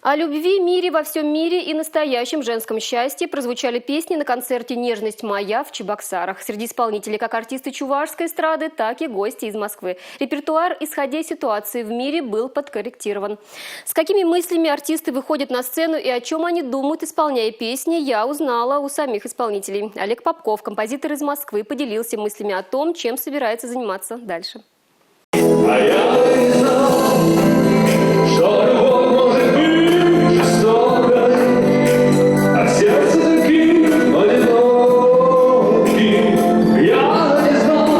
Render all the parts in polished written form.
О любви, мире во всем мире и настоящем женском счастье прозвучали песни на концерте «Нежность моя» в Чебоксарах. Среди исполнителей как артисты чувашской эстрады, так и гости из Москвы. Репертуар, исходя из ситуации в мире, был подкорректирован. С какими мыслями артисты выходят на сцену и о чем они думают, исполняя песни, я узнала у самих исполнителей. Олег Попков, композитор из Москвы, поделился мыслями о том, чем собирается заниматься дальше. А я не знал, что любовь может быть жестокой, а сердце таким одиноким. Я не знал.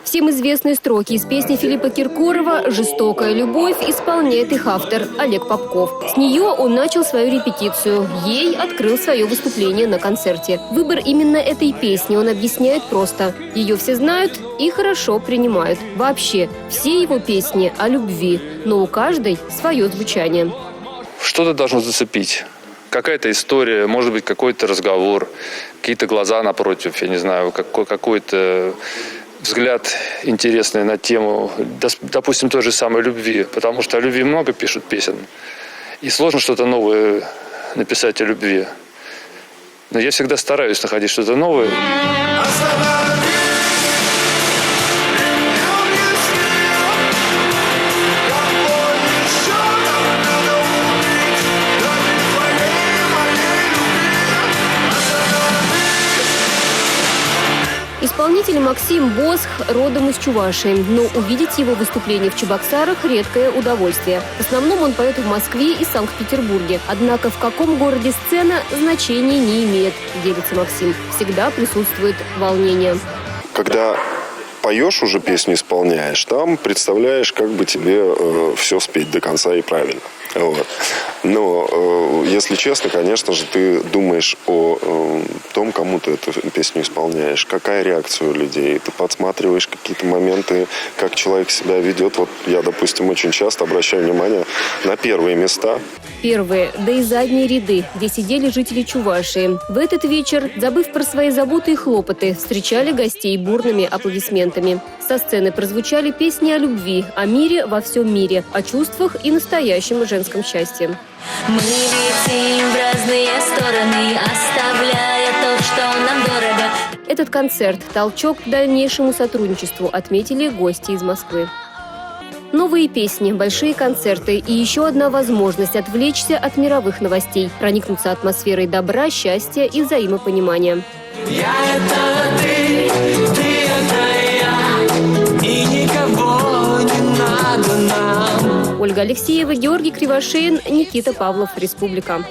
Всем известные строки из песни Филиппа Киркорова «Жестокая любовь» исполняет их автор Олег Попков. С нее он начал свою репетицию. Ей открыл свое выступление на концерте. Выбор именно этой песни он объясняет просто. Ее все знают и хорошо принимают. Вообще, все его песни о любви, но у каждой свое звучание. Что-то должно зацепить. Какая-то история, может быть, какой-то разговор, какие-то глаза напротив, я не знаю, какой-то взгляд интересный на тему, допустим, той же самой любви. Потому что о любви много пишут песен. И сложно что-то новое написать о любви. Но я всегда стараюсь находить что-то новое. Исполнитель Максим Босх родом из Чувашии, но увидеть его выступление в Чебоксарах – редкое удовольствие. В основном он поет в Москве и Санкт-Петербурге. Однако в каком городе сцена значения не имеет, делится Максим. Всегда присутствует волнение. Когда поешь уже песню, исполняешь, там представляешь, как бы тебе все спеть до конца и правильно. Вот. Но, если честно, конечно же, ты думаешь о том, кому ты эту песню исполняешь, какая реакция у людей. Ты подсматриваешь какие-то моменты, как человек себя ведет. Вот я, допустим, очень часто обращаю внимание на первые места. Первые, да и задние ряды, где сидели жители Чувашии. В этот вечер, забыв про свои заботы и хлопоты, встречали гостей бурными аплодисментами. Со сцены прозвучали песни о любви, о мире во всем мире, о чувствах и настоящем женском счастье. Мы летим в разные стороны, оставляя то, что нам дорого. Этот концерт – толчок к дальнейшему сотрудничеству, отметили гости из Москвы. Новые песни, большие концерты и еще одна возможность отвлечься от мировых новостей, проникнуться атмосферой добра, счастья и взаимопонимания. Я это ты это я, и никого не надо нам. Ольга Алексеева, Георгий Кривошеин, Никита Павлов, Республика.